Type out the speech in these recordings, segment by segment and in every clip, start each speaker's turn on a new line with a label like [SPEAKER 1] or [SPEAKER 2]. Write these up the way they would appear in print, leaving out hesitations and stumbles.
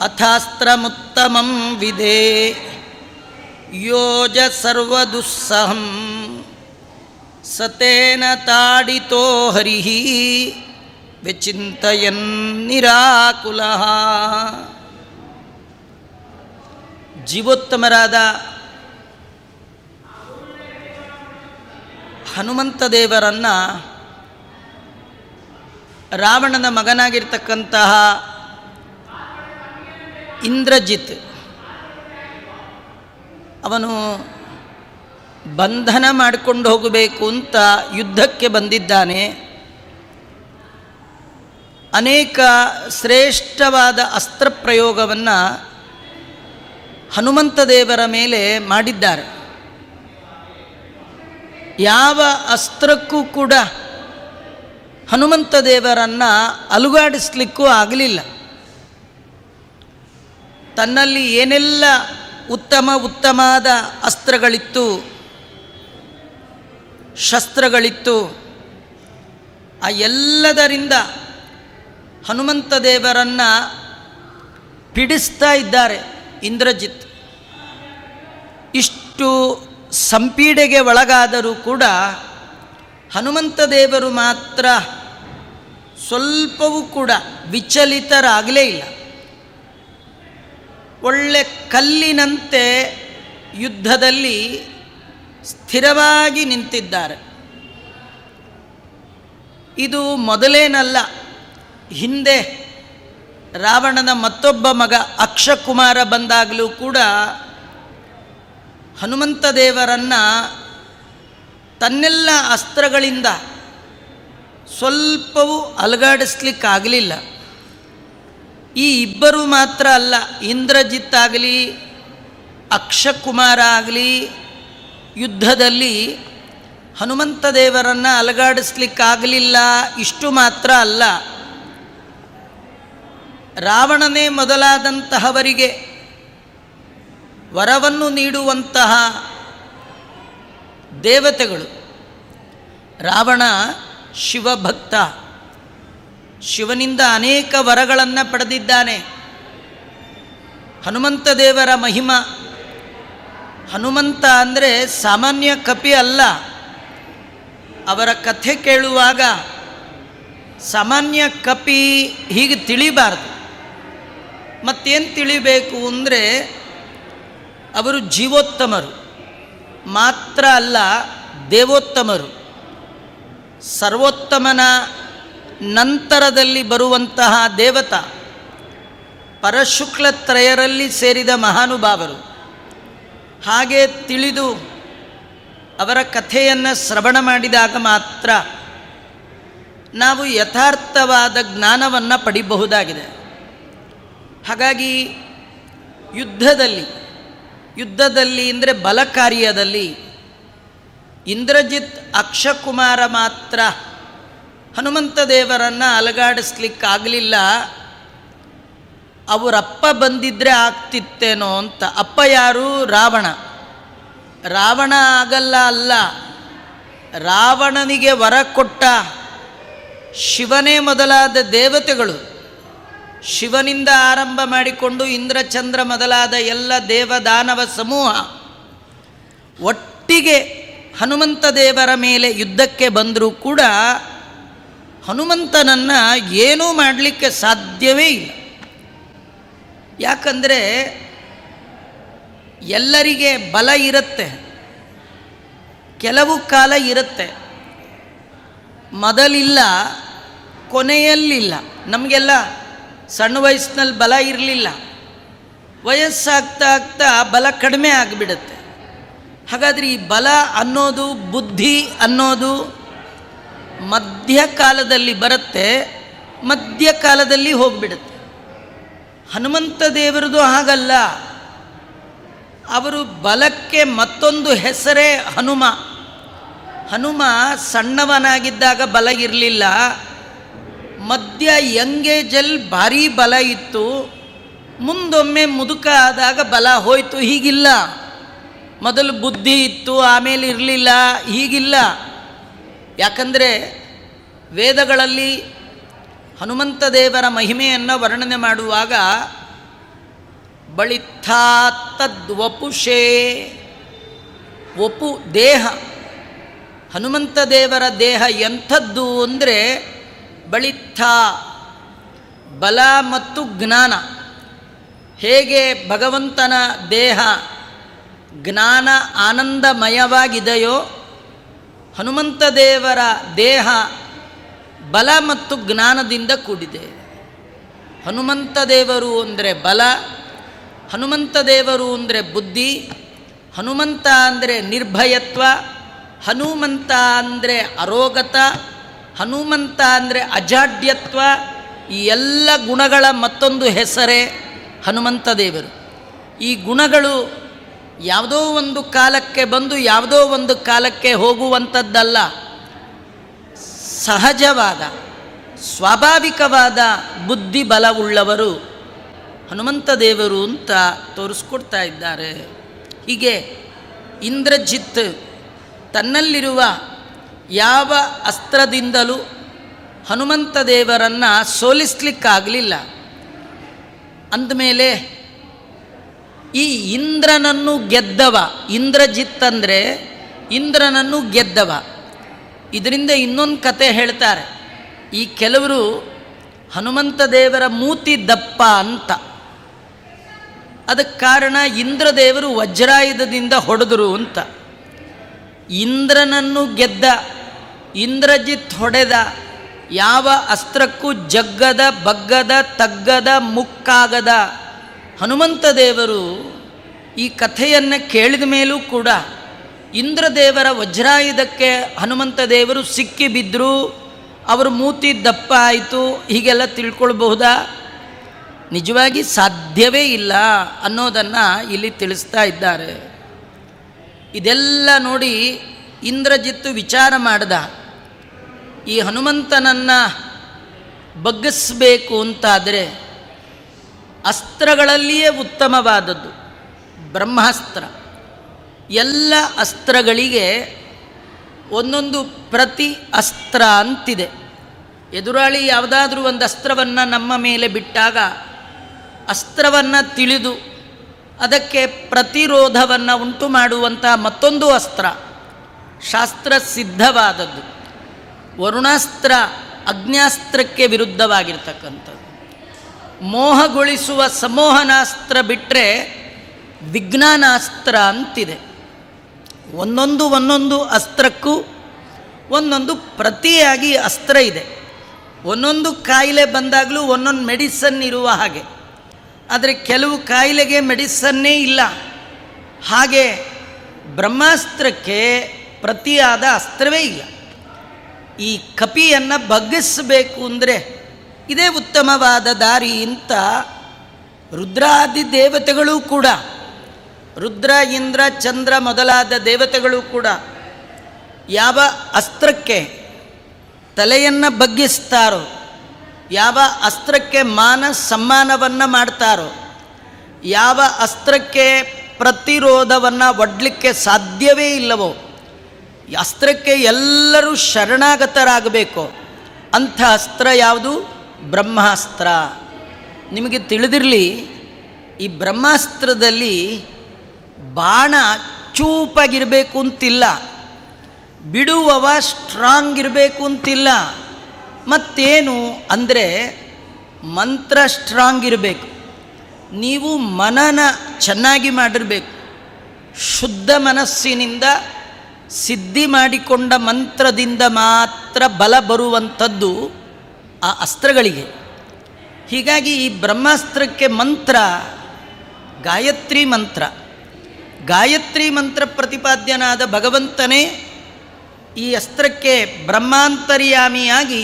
[SPEAKER 1] ಅಥಾಸ್ತ್ರಮುತ್ತಮಂ ವಿಧೇ ಯೋಜ ಸರ್ವದುಸ್ಸಹಂ ಸತೇನ ತಾಡಿತೋ ಹರಿಃ ವಿಚಿಂತಯನ್ ನಿರಾಕುಲಃ. ಜೀವೋತ್ತಮರಾದ ಹನುಮಂತ ದೇವರನ್ನು ರಾವಣನ ಮಗನಾಗಿರ್ತಕ್ಕಂತಹ ಇಂದ್ರಜಿತ್ ಅವನು ಬಂಧನ ಮಾಡಿಕೊಂಡು ಹೋಗಬೇಕು ಅಂತ ಯುದ್ಧಕ್ಕೆ ಬಂದಿದ್ದಾನೆ. ಅನೇಕ ಶ್ರೇಷ್ಠವಾದ ಅಸ್ತ್ರ ಪ್ರಯೋಗವನ್ನು ಹನುಮಂತ ದೇವರ ಮೇಲೆ ಮಾಡಿದ್ದಾರೆ. ಯಾವ ಅಸ್ತ್ರಕ್ಕೂ ಕೂಡ ಹನುಮಂತ ದೇವರನ್ನು ಅಲುಗಾಡಿಸ್ಲಿಕ್ಕೂ ಆಗಲಿಲ್ಲ. ತನ್ನಲ್ಲಿ ಏನೆಲ್ಲ ಉತ್ತಮವಾದ ಅಸ್ತ್ರಗಳಿತ್ತು, ಶಸ್ತ್ರಗಳಿತ್ತು, ಆ ಎಲ್ಲದರಿಂದ ಹನುಮಂತ ದೇವರನ್ನು ಪೀಡಿಸ್ತಾ ಇದ್ದಾರೆ ಇಂದ್ರಜಿತ್. ಇಷ್ಟು ಸಂಪೀಡೆಗೆ ಒಳಗಾದರೂ ಕೂಡ ಹನುಮಂತ ದೇವರು ಮಾತ್ರ ಸ್ವಲ್ಪವೂ ಕೂಡ ವಿಚಲಿತರಾಗಲೇ ಇಲ್ಲ. ಒಳ್ಳೆ ಕಲ್ಲಿನಂತೆ ಯುದ್ಧದಲ್ಲಿ ಸ್ಥಿರವಾಗಿ ನಿಂತಿದ್ದಾರೆ. ಇದು ಮೊದಲೇನಲ್ಲ, ಹಿಂದೆ ರಾವಣನ ಮತ್ತೊಬ್ಬ ಮಗ ಅಕ್ಷಕುಮಾರ ಬಂದಾಗಲೂ ಕೂಡ ಹನುಮಂತ ದೇವರನ್ನು ತನ್ನೆಲ್ಲ ಅಸ್ತ್ರಗಳಿಂದ ಸ್ವಲ್ಪವೂ ಅಲುಗಾಡಿಸ್ಲಿಕ್ಕಾಗಲಿಲ್ಲ. ಈ ಇಬ್ಬರು ಮಾತ್ರ ಅಲ್ಲ, ಇಂದ್ರಜಿತ್ ಆಗಲಿ ಅಕ್ಷಕುಮಾರ ಆಗಲಿ ಯುದ್ಧದಲ್ಲಿ ಹನುಮಂತ ದೇವರನ್ನು ಅಲುಗಾಡಿಸ್ಲಿಕ್ಕಾಗಲಿಲ್ಲ. ಇಷ್ಟು ಮಾತ್ರ ಅಲ್ಲ, ರಾವಣನೇ ಮೊದಲಾದಂತಹವರಿಗೆ ವರವನ್ನು ನೀಡುವಂತಹ ದೇವತೆಗಳು. ರಾವಣ ಶಿವಭಕ್ತ, ಶಿವನಿಂದ ಅನೇಕ ವರಗಳನ್ನು ಪಡೆದಿದ್ದಾನೆ. ಹನುಮಂತ ದೇವರ ಮಹಿಮ. ಹನುಮಂತ ಅಂದರೆ ಸಾಮಾನ್ಯ ಕಪಿ ಅಲ್ಲ. ಅವರ ಕಥೆ ಕೇಳುವಾಗ ಸಾಮಾನ್ಯ ಕಪಿ ಹೀಗೆ ತಿಳಿಬಾರ್ದು. ಮತ್ತೇನು ತಿಳಿಬೇಕು ಅಂದರೆ ಅವರು ಜೀವೋತ್ತಮರು ಮಾತ್ರ ಅಲ್ಲ, ದೇವೋತ್ತಮರು. ಸರ್ವೋತ್ತಮನ ನಂತರದಲ್ಲಿ ಬರುವಂತಹ ದೇವತಾ, ಪರಶುಕ್ಲತ್ರಯರಲ್ಲಿ ಸೇರಿದ ಮಹಾನುಭಾವರು. ಹಾಗೆ ತಿಳಿದು ಅವರ ಕಥೆಯನ್ನು ಶ್ರವಣ ಮಾಡಿದಾಗ ಮಾತ್ರ ನಾವು ಯಥಾರ್ಥವಾದ ಜ್ಞಾನವನ್ನು ಪಡಿಬಹುದಾಗಿದೆ. ಹಾಗಾಗಿ ಯುದ್ಧದಲ್ಲಿ ಅಂದರೆ ಬಲಕಾರ್ಯದಲ್ಲಿ ಇಂದ್ರಜಿತ್ ಅಕ್ಷಕುಮಾರ ಮಾತ್ರ ಹನುಮಂತ ದೇವರನ್ನು ಅಲುಗಾಡಿಸ್ಲಿಕ್ಕಾಗಲಿಲ್ಲ. ಅವರಪ್ಪ ಬಂದಿದ್ದರೆ ಆಗ್ತಿತ್ತೇನೋ ಅಂತ. ಅಪ್ಪ ಯಾರು? ರಾವಣ. ರಾವಣ ಆಗಲ್ಲ ಅಲ್ಲ, ರಾವಣನಿಗೆ ವರ ಕೊಟ್ಟ ಶಿವನೇ ಮೊದಲಾದ ದೇವತೆಗಳು. ಶಿವನಿಂದ ಆರಂಭ ಮಾಡಿಕೊಂಡು ಇಂದ್ರಚಂದ್ರ ಮೊದಲಾದ ಎಲ್ಲ ದೇವದಾನವ ಸಮೂಹ ಒಟ್ಟಿಗೆ ಹನುಮಂತ ದೇವರ ಮೇಲೆ ಯುದ್ಧಕ್ಕೆ ಬಂದರೂ ಕೂಡ ಹನುಮಂತನನ್ನು ಏನೂ ಮಾಡಲಿಕ್ಕೆ ಸಾಧ್ಯವೇ ಇಲ್ಲ. ಯಾಕಂದರೆ ಎಲ್ಲರಿಗೆ ಬಲ ಇರುತ್ತೆ, ಕೆಲವು ಕಾಲ ಇರುತ್ತೆ, ಮೊದಲಿಲ್ಲ, ಕೊನೆಯಲ್ಲಿಲ್ಲ. ನಮಗೆಲ್ಲ ಸಣ್ಣ ವಯಸ್ಸಿನಲ್ಲಿ ಬಲ ಇರಲಿಲ್ಲ, ವಯಸ್ಸಾಗ್ತಾ ಬಲ ಕಡಿಮೆ ಆಗಿಬಿಡುತ್ತೆ. ಹಾಗಾದರೆ ಈ ಬಲ ಅನ್ನೋದು, ಬುದ್ಧಿ ಅನ್ನೋದು ಮಧ್ಯಕಾಲದಲ್ಲಿ ಬರುತ್ತೆ, ಮಧ್ಯಕಾಲದಲ್ಲಿ ಹೋಗಿಬಿಡುತ್ತೆ. ಹನುಮಂತ ದೇವರದು ಹಾಗಲ್ಲ. ಅವರು ಬಲಕ್ಕೆ ಮತ್ತೊಂದು ಹೆಸರೇ ಹನುಮ. ಹನುಮ ಸಣ್ಣವನಾಗಿದ್ದಾಗ ಬಲ ಇರಲಿಲ್ಲ, ಮಧ್ಯ ಯಂಗೇಜಲ್ಲಿ ಭಾರೀ ಬಲ ಇತ್ತು, ಮುಂದೊಮ್ಮೆ ಮುದುಕ ಆದಾಗ ಬಲ ಹೋಯಿತು. ಹೀಗಿಲ್ಲ, ಮೊದಲು ಬುದ್ಧಿ ಇತ್ತು, ಆಮೇಲೆ ಇರಲಿಲ್ಲ, ಹೀಗಿಲ್ಲ. ಯಾಕಂದರೆ ವೇದಗಳಲ್ಲಿ ಹನುಮಂತ ದೇವರ ಮಹಿಮೆಯನ್ನು ವರ್ಣನೆ ಮಾಡುವಾಗ ಬಳಿತ್ಥಾ ತದ್ವಪುಷೇ. ವಪು ದೇಹ, ಹನುಮಂತ ದೇವರ ದೇಹ ಎಂಥದ್ದು ಅಂದರೆ ಬಳಿತ್ಥ, ಬಲ ಮತ್ತು ಜ್ಞಾನ. ಹೇಗೆ ಭಗವಂತನ ದೇಹ ಜ್ಞಾನ ಆನಂದಮಯವಾಗಿದೆಯೋ, ಹನುಮಂತ ದೇವರ ದೇಹ ಬಲ ಮತ್ತು ಜ್ಞಾನದಿಂದ ಕೂಡಿದೆ. ಹನುಮಂತ ದೇವರು ಅಂದರೆ ಬಲ, ಹನುಮಂತ ದೇವರು ಅಂದರೆ ಬುದ್ಧಿ, ಹನುಮಂತ ಅಂದರೆ ನಿರ್ಭಯತ್ವ, ಹನುಮಂತ ಅಂದರೆ ಅರೋಗತ, ಹನುಮಂತ ಅಂದರೆ ಅಜಾಡ್ಯತ್ವ. ಈ ಎಲ್ಲ ಗುಣಗಳ ಮತ್ತೊಂದು ಹೆಸರೇ ಹನುಮಂತ ದೇವರು. ಈ ಗುಣಗಳು ಯಾವುದೋ ಒಂದು ಕಾಲಕ್ಕೆ ಬಂದು ಯಾವುದೋ ಒಂದು ಕಾಲಕ್ಕೆ ಹೋಗುವಂಥದ್ದಲ್ಲ. ಸಹಜವಾದ ಸ್ವಾಭಾವಿಕವಾದ ಬುದ್ಧಿ ಬಲವುಳ್ಳವರು ಹನುಮಂತ ದೇವರು ಅಂತ ತೋರಿಸ್ಕೊಡ್ತಾ ಇದ್ದಾರೆ. ಹೀಗೆ ಇಂದ್ರಜಿತ್ ತನ್ನಲ್ಲಿರುವ ಯಾವ ಅಸ್ತ್ರದಿಂದಲೂ ಹನುಮಂತ ದೇವರನ್ನು ಸೋಲಿಸಲಿಕ್ಕಾಗಲಿಲ್ಲ. ಅಂದಮೇಲೆ ಈ ಇಂದ್ರನನ್ನು ಗೆದ್ದವ, ಇಂದ್ರಜಿತ್ ಅಂದರೆ ಇಂದ್ರನನ್ನು ಗೆದ್ದವ. ಇದರಿಂದ ಇನ್ನೊಂದು ಕತೆ ಹೇಳ್ತಾರೆ. ಈ ಕೆಲವರು ಹನುಮಂತ ದೇವರ ಮೂತಿ ದಪ್ಪ ಅಂತ, ಅದಕ್ಕೆ ಕಾರಣ ಇಂದ್ರದೇವರು ವಜ್ರಾಯುಧದಿಂದ ಹೊಡೆದರು ಅಂತ. ಇಂದ್ರನನ್ನು ಗೆದ್ದ, ಇಂದ್ರಜಿತ್ ಹೊಡೆದ ಯಾವ ಅಸ್ತ್ರಕ್ಕೂ ಜಗ್ಗದ ಬಗ್ಗದ ತಗ್ಗದ ಮುಕ್ಕಾಗದ ಹನುಮಂತ ದೇವರು ಈ ಕಥೆಯನ್ನು ಕೇಳಿದ ಮೇಲೂ ಕೂಡ ಇಂದ್ರದೇವರ ವಜ್ರಾಯುಧಕ್ಕೆ ಹನುಮಂತ ದೇವರು ಸಿಕ್ಕಿ ಬಿದ್ದರು, ಅವರ ಮೂತಿ ದಪ್ಪ ಆಯಿತು, ಹೀಗೆಲ್ಲ ತಿಳ್ಕೊಳ್ಬಹುದಾ? ನಿಜವಾಗಿ ಸಾಧ್ಯವೇ ಇಲ್ಲ ಅನ್ನೋದನ್ನು ಇಲ್ಲಿ ತಿಳಿಸ್ತಾ ಇದ್ದಾರೆ. ಇದೆಲ್ಲ ನೋಡಿ ಇಂದ್ರಜಿತ್ತು ವಿಚಾರ ಮಾಡ್ದ, ಈ ಹನುಮಂತನನ್ನು ಬಗ್ಗಿಸಬೇಕು ಅಂತಾದರೆ ಅಸ್ತ್ರಗಳಲ್ಲಿಯೇ ಉತ್ತಮವಾದದ್ದು ಬ್ರಹ್ಮಾಸ್ತ್ರ. ಎಲ್ಲ ಅಸ್ತ್ರಗಳಿಗೆ ಒಂದೊಂದು ಪ್ರತಿ ಅಸ್ತ್ರ ಅಂತಿದೆ. ಎದುರಾಳಿ ಯಾವುದಾದ್ರೂ ಒಂದು ಅಸ್ತ್ರವನ್ನು ನಮ್ಮ ಮೇಲೆ ಬಿಟ್ಟಾಗ ಅಸ್ತ್ರವನ್ನು ತಿಳಿದು ಅದಕ್ಕೆ ಪ್ರತಿರೋಧವನ್ನು ಉಂಟು ಮಾಡುವಂಥ ಮತ್ತೊಂದು ಅಸ್ತ್ರ ಶಾಸ್ತ್ರ ಸಿದ್ಧವಾದದ್ದು. ವರುಣಾಸ್ತ್ರ ಅಗ್ನ್ಯಾಸ್ತ್ರಕ್ಕೆ ವಿರುದ್ಧವಾಗಿರ್ತಕ್ಕಂಥದ್ದು. ಮೋಹಗೊಳಿಸುವ ಸಮೋಹನಾಸ್ತ್ರ ಬಿಟ್ಟರೆ ವಿಜ್ಞಾನಾಸ್ತ್ರ ಅಂತಿದೆ. ಒಂದೊಂದು ಅಸ್ತ್ರಕ್ಕೂ ಒಂದೊಂದು ಪ್ರತಿಯಾಗಿ ಅಸ್ತ್ರ ಇದೆ. ಒಂದೊಂದು ಕಾಯಿಲೆ ಬಂದಾಗಲೂ ಒಂದೊಂದು ಮೆಡಿಸನ್ ಇರುವ ಹಾಗೆ. ಆದರೆ ಕೆಲವು ಕಾಯಿಲೆಗೆ ಮೆಡಿಸನ್ನೇ ಇಲ್ಲ. ಹಾಗೆ ಬ್ರಹ್ಮಾಸ್ತ್ರಕ್ಕೆ ಪ್ರತಿಯಾದ ಅಸ್ತ್ರವೇ ಇಲ್ಲ. ಈ ಕಪಿಯನ್ನು ಬಗ್ಗಿಸಬೇಕು ಅಂದರೆ ಇದೇ ಉತ್ತಮವಾದ ದಾರಿ ಅಂತ ರುದ್ರಾದಿ ದೇವತೆಗಳೂ ಕೂಡ, ರುದ್ರ ಇಂದ್ರ ಚಂದ್ರ ಮೊದಲಾದ ದೇವತೆಗಳು ಕೂಡ ಯಾವ ಅಸ್ತ್ರಕ್ಕೆ ತಲೆಯನ್ನು ಬಗ್ಗಿಸ್ತಾರೋ, ಯಾವ ಅಸ್ತ್ರಕ್ಕೆ ಮಾನ ಸಮ್ಮಾನವನ್ನು ಮಾಡ್ತಾರೋ, ಯಾವ ಅಸ್ತ್ರಕ್ಕೆ ಪ್ರತಿರೋಧವನ್ನು ಒಡ್ಲಿಕ್ಕೆ ಸಾಧ್ಯವೇ ಇಲ್ಲವೋ, ಅಸ್ತ್ರಕ್ಕೆ ಎಲ್ಲರೂ ಶರಣಾಗತರಾಗಬೇಕು. ಅಂಥ ಅಸ್ತ್ರ ಯಾವುದು? ಬ್ರಹ್ಮಾಸ್ತ್ರ. ನಿಮಗೆ ತಿಳಿದಿರಲಿ, ಈ ಬ್ರಹ್ಮಾಸ್ತ್ರದಲ್ಲಿ ಬಾಣ ಚೂಪಾಗಿರಬೇಕು ಅಂತಿಲ್ಲ, ಬಿಡುವವ ಸ್ಟ್ರಾಂಗ್ ಇರಬೇಕು ಅಂತಿಲ್ಲ. ಮತ್ತೇನು ಅಂದರೆ ಮಂತ್ರ ಸ್ಟ್ರಾಂಗ್ ಇರಬೇಕು. ನೀವು ಮನನ ಚೆನ್ನಾಗಿ ಮಾಡಿರಬೇಕು. ಶುದ್ಧ ಮನಸ್ಸಿನಿಂದ ಸಿದ್ಧಿ ಮಾಡಿಕೊಂಡ ಮಂತ್ರದಿಂದ ಮಾತ್ರ ಬಲ ಬರುವಂಥದ್ದು ಆ ಅಸ್ತ್ರಗಳಿಗೆ. ಹೀಗಾಗಿ ಈ ಬ್ರಹ್ಮಾಸ್ತ್ರಕ್ಕೆ ಮಂತ್ರ ಗಾಯತ್ರಿ ಮಂತ್ರ. ಗಾಯತ್ರಿ ಮಂತ್ರ ಪ್ರತಿಪಾದ್ಯನಾದ ಭಗವಂತನೇ ಈ ಅಸ್ತ್ರಕ್ಕೆ ಬ್ರಹ್ಮಾಂತರ್ಯಾಮಿಯಾಗಿ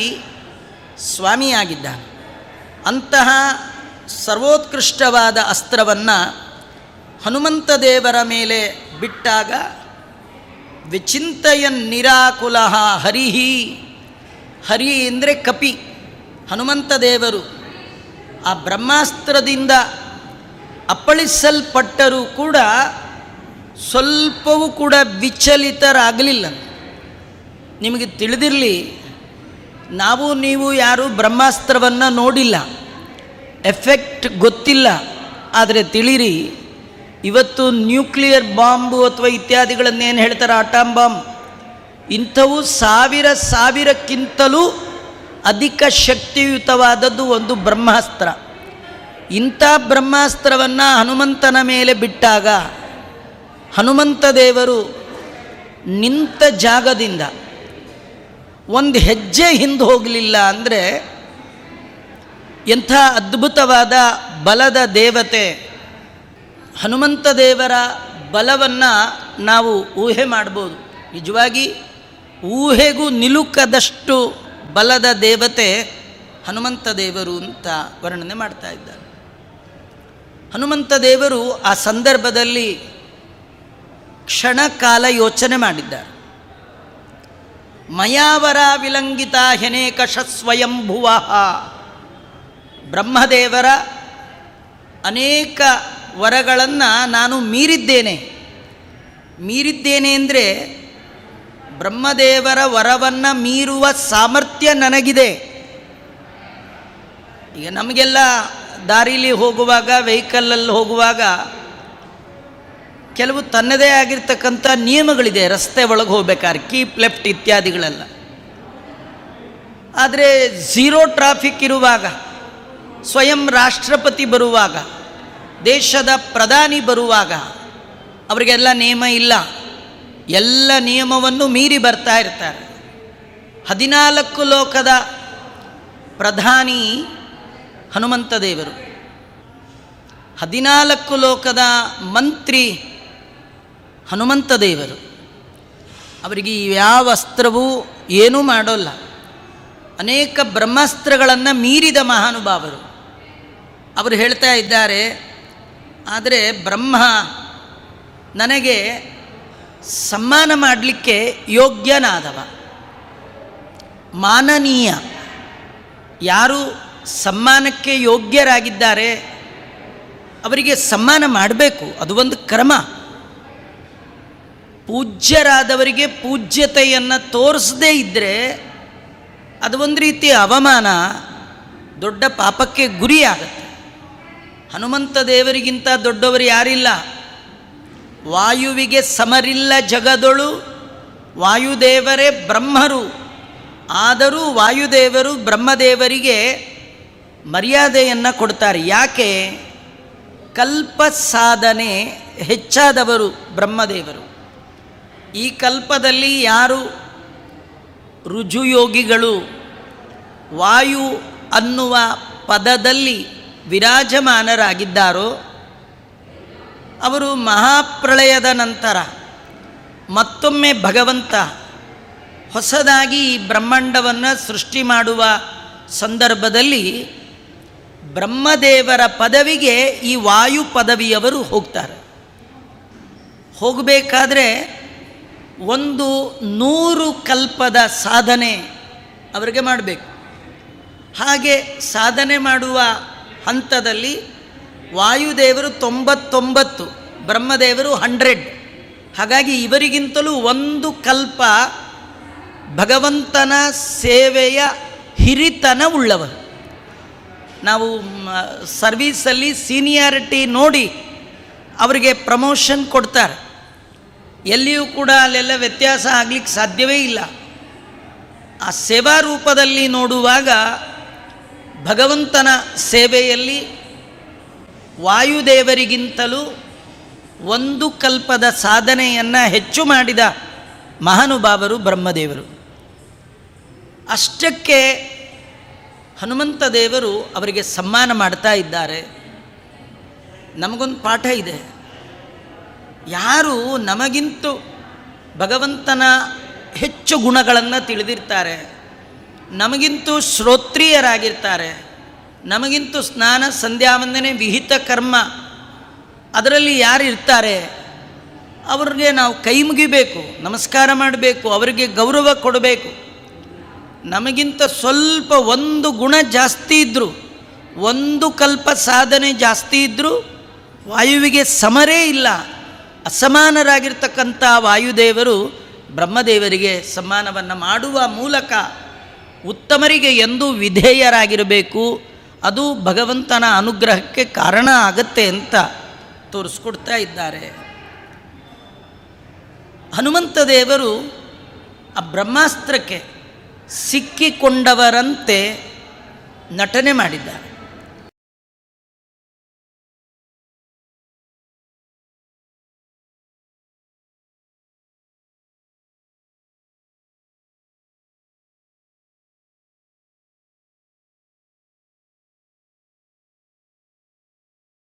[SPEAKER 1] ಸ್ವಾಮಿಯಾಗಿದ್ದಾನೆ. ಅಂತಹ ಸರ್ವೋತ್ಕೃಷ್ಟವಾದ ಅಸ್ತ್ರವನ್ನು ಹನುಮಂತ ದೇವರ ಮೇಲೆ ಬಿಟ್ಟಾಗ ವಿಚಿಂತಯನ್ ನಿರಾಕುಲ ಹರಿಹಿ. ಹರಿ ಅಂದರೆ ಕಪಿ. ಹನುಮಂತ ದೇವರು ಆ ಬ್ರಹ್ಮಾಸ್ತ್ರದಿಂದ ಅಪ್ಪಳಿಸಲ್ಪಟ್ಟರೂ ಕೂಡ ಸ್ವಲ್ಪವೂ ಕೂಡ ವಿಚಲಿತರಾಗಲಿಲ್ಲ. ನಿಮಗೆ ತಿಳಿದಿರಲಿ, ನಾವು ನೀವು ಯಾರೂ ಬ್ರಹ್ಮಾಸ್ತ್ರವನ್ನು ನೋಡಿಲ್ಲ, ಎಫೆಕ್ಟ್ ಗೊತ್ತಿಲ್ಲ.
[SPEAKER 2] ಆದರೆ ತಿಳಿರಿ, ಇವತ್ತು ನ್ಯೂಕ್ಲಿಯರ್ ಬಾಂಬು ಅಥವಾ ಇತ್ಯಾದಿಗಳನ್ನೇನು ಹೇಳ್ತಾರೆ, ಆಟಾಮ್ ಬಾಂಬ್, ಇಂಥವು ಸಾವಿರಕ್ಕಿಂತಲೂ ಅಧಿಕ ಶಕ್ತಿಯುತವಾದದ್ದು ಒಂದು ಬ್ರಹ್ಮಾಸ್ತ್ರ. ಇಂಥ ಬ್ರಹ್ಮಾಸ್ತ್ರವನ್ನು ಹನುಮಂತನ ಮೇಲೆ ಬಿಟ್ಟಾಗ ಹನುಮಂತ ದೇವರು ನಿಂತ ಜಾಗದಿಂದ ಒಂದು ಹೆಜ್ಜೆ ಹಿಂದೆ ಹೋಗಲಿಲ್ಲ ಅಂದರೆ ಎಂಥ ಅದ್ಭುತವಾದ ಬಲದ ದೇವತೆ. ಹನುಮಂತ ದೇವರ ಬಲವನ್ನು ನಾವು ಊಹೆ ಮಾಡ್ಬೋದು. ನಿಜವಾಗಿ ಊಹೆಗೂ ನಿಲುಕದಷ್ಟು ಬಲದ ದೇವತೆ ಹನುಮಂತ ದೇವರು ಅಂತ ವರ್ಣನೆ ಮಾಡ್ತಾ ಇದ್ದಾರೆ. ಹನುಮಂತ ದೇವರು ಆ ಸಂದರ್ಭದಲ್ಲಿ ಕ್ಷಣಕಾಲ ಯೋಚನೆ ಮಾಡಿದ್ದಾರೆ. ಮಯಾವರ ವಿಲಂಘಿತ ಹ್ಯನೇಕ ಸ್ವಯಂಭುವ, ಬ್ರಹ್ಮದೇವರ ಅನೇಕ ವರಗಳನ್ನು ನಾನು ಮೀರಿದ್ದೇನೆ ಅಂದರೆ ಬ್ರಹ್ಮದೇವರ ವರವನ್ನು ಮೀರುವ ಸಾಮರ್ಥ್ಯ ನನಗಿದೆ. ಈಗ ನಮಗೆಲ್ಲ ದಾರಿಲಿ ಹೋಗುವಾಗ, ವೆಹಿಕಲಲ್ಲಿ ಹೋಗುವಾಗ ಕೆಲವು ತನ್ನದೇ ಆಗಿರ್ತಕ್ಕಂಥ ನಿಯಮಗಳಿದೆ. ರಸ್ತೆ ಒಳಗೆ ಹೋಗ್ಬೇಕಾದ್ರೆ ಕೀಪ್ ಲೆಫ್ಟ್ ಇತ್ಯಾದಿಗಳೆಲ್ಲ. ಆದರೆ ಝೀರೋ ಟ್ರಾಫಿಕ್ ಇರುವಾಗ, ಸ್ವಯಂ ರಾಷ್ಟ್ರಪತಿ ಬರುವಾಗ, ದೇಶದ ಪ್ರಧಾನಿ ಬರುವಾಗ ಅವರಿಗೆಲ್ಲ ನಿಯಮ ಇಲ್ಲ, ಎಲ್ಲ ನಿಯಮವನ್ನು ಮೀರಿ ಬರ್ತಾ ಇರ್ತಾರೆ. 14 ಲೋಕದ ಪ್ರಧಾನಿ ಹನುಮಂತ ದೇವರು, 14 ಲೋಕದ ಮಂತ್ರಿ ಹನುಮಂತ ದೇವರು. ಅವರಿಗೆ ಯಾವ ಅಸ್ತ್ರವೂ ಏನೂ ಮಾಡೋಲ್ಲ. ಅನೇಕ ಬ್ರಹ್ಮಾಸ್ತ್ರಗಳನ್ನು ಮೀರಿದ ಮಹಾನುಭಾವರು. ಅವರು ಹೇಳ್ತಾ ಇದ್ದಾರೆ, ಆದರೆ ಬ್ರಹ್ಮ ನನಗೆ ಸಮ್ಮಾನ ಮಾಡಲಿಕ್ಕೆ ಯೋಗ್ಯನಾದವ, ಮಾನನೀಯ. ಯಾರು ಸಮ್ಮಾನಕ್ಕೆ ಯೋಗ್ಯರಾಗಿದ್ದಾರೆ ಅವರಿಗೆ ಸಮ್ಮಾನ ಮಾಡಬೇಕು, ಅದು ಒಂದು ಕ್ರಮ. ಪೂಜ್ಯರಾದವರಿಗೆ ಪೂಜ್ಯತೆಯನ್ನು ತೋರಿಸದೇ ಇದ್ದರೆ ಅದು ಒಂದು ರೀತಿಯ ಅವಮಾನ, ದೊಡ್ಡ ಪಾಪಕ್ಕೆ ಗುರಿಯಾಗುತ್ತೆ. ಹನುಮಂತ ದೇವರಿಗಿಂತ ದೊಡ್ಡವರು ಯಾರಿಲ್ಲ. ವಾಯುವಿಗೆ ಸಮರಿಲ್ಲ ಜಗದೊಳು, ವಾಯುದೇವರೇ ಬ್ರಹ್ಮರು. ಆದರೂ ವಾಯುದೇವರು ಬ್ರಹ್ಮದೇವರಿಗೆ ಮರ್ಯಾದೆಯನ್ನು ಕೊಡ್ತಾರೆ. ಯಾಕೆ? ಕಲ್ಪ ಸಾಧನೆ ಹೆಚ್ಚಾದವರು ಬ್ರಹ್ಮದೇವರು. ಈ ಕಲ್ಪದಲ್ಲಿ ಯಾರು ರುಜುಯೋಗಿಗಳು ವಾಯು ಅನ್ನುವ ಪದದಲ್ಲಿ ವಿರಾಜಮಾನರಾಗಿದ್ದಾರೋ ಅವರು ಮಹಾಪ್ರಳಯದ ನಂತರ ಮತ್ತೊಮ್ಮೆ ಭಗವಂತ ಹೊಸದಾಗಿ ಈ ಬ್ರಹ್ಮಾಂಡವನ್ನು ಸೃಷ್ಟಿ ಮಾಡುವ ಸಂದರ್ಭದಲ್ಲಿ ಬ್ರಹ್ಮದೇವರ ಪದವಿಗೆ ಈ ವಾಯು ಪದವಿಯವರು ಹೋಗ್ತಾರೆ. ಹೋಗಬೇಕಾದ್ರೆ 100 ಕಲ್ಪದ ಸಾಧನೆ ಅವರಿಗೆ ಮಾಡಬೇಕು. ಹಾಗೆ ಸಾಧನೆ ಮಾಡುವ ಹಂತದಲ್ಲಿ ವಾಯುದೇವರು 99, ಬ್ರಹ್ಮದೇವರು 100. ಹಾಗಾಗಿ ಇವರಿಗಿಂತಲೂ 1 ಕಲ್ಪ ಭಗವಂತನ ಸೇವೆಯ ಹಿರಿತನ ಉಳ್ಳವರು. ನಾವು ಸರ್ವೀಸಲ್ಲಿ ಸೀನಿಯಾರಿಟಿ ನೋಡಿ ಅವರಿಗೆ ಪ್ರಮೋಷನ್ ಕೊಡ್ತಾರೆ. ಎಲ್ಲಿಯೂ ಕೂಡ ಅಲ್ಲೆಲ್ಲ ವ್ಯತ್ಯಾಸ ಆಗಲಿಕ್ಕೆ ಸಾಧ್ಯವೇ ಇಲ್ಲ. ಆ ಸೇವಾ ರೂಪದಲ್ಲಿ ನೋಡುವಾಗ ಭಗವಂತನ ಸೇವೆಯಲ್ಲಿ ವಾಯುದೇವರಿಗಿಂತಲೂ 1 ಕಲ್ಪದ ಸಾಧನೆಯನ್ನು ಹೆಚ್ಚು ಮಾಡಿದ ಮಹಾನುಭಾವರು ಬ್ರಹ್ಮದೇವರು. ಅಷ್ಟಕ್ಕೆ ಹನುಮಂತ ದೇವರು ಅವರಿಗೆ ಸಮ್ಮಾನ ಮಾಡ್ತಾ ಇದ್ದಾರೆ. ನಮಗೊಂದು ಪಾಠ ಇದೆ. ಯಾರು ನಮಗಿಂತೂ ಭಗವಂತನ ಹೆಚ್ಚು ಗುಣಗಳನ್ನು ತಿಳಿದಿರ್ತಾರೆ, ನಮಗಿಂತೂ ಶ್ರೋತ್ರಿಯರಾಗಿರ್ತಾರೆ, ನಮಗಿಂತೂ ಸ್ನಾನ ಸಂಧ್ಯಾವಂದನೆ ವಿಹಿತ ಕರ್ಮ ಅದರಲ್ಲಿ ಯಾರು ಇರ್ತಾರೆ ಅವ್ರಿಗೆ ನಾವು ಕೈ ಮುಗಿಬೇಕು, ನಮಸ್ಕಾರ ಮಾಡಬೇಕು, ಅವರಿಗೆ ಗೌರವ ಕೊಡಬೇಕು. ನಮಗಿಂತ ಸ್ವಲ್ಪ 1 ಗುಣ ಜಾಸ್ತಿ ಇದ್ದರೂ, 1 ಕಲ್ಪ ಸಾಧನೆ ಜಾಸ್ತಿ ಇದ್ದರೂ ವಾಯುವಿಗೆ ಸಮರೇ ಇಲ್ಲ. ಅಸಮಾನರಾಗಿರ್ತಕ್ಕಂಥ ವಾಯುದೇವರು ಬ್ರಹ್ಮದೇವರಿಗೆ ಸಮ್ಮಾನವನ್ನು ಮಾಡುವ ಮೂಲಕ ಉತ್ತಮರಿಗೆ ಎಂದೂ ವಿಧೇಯರಾಗಿರಬೇಕು.
[SPEAKER 1] ಅದು ಭಗವಂತನ ಅನುಗ್ರಹಕ್ಕೆ ಕಾರಣ ಆಗತ್ತೆ ಅಂತ ತೋರಿಸ್ಕೊಡ್ತಾ ಇದ್ದಾರೆ. ಹನುಮಂತ ದೇವರು ಆ ಬ್ರಹ್ಮಾಸ್ತ್ರಕ್ಕೆ ಸಿಕ್ಕಿಕೊಂಡವರಂತೆ ನಟನೆ ಮಾಡಿದ್ದಾರೆ.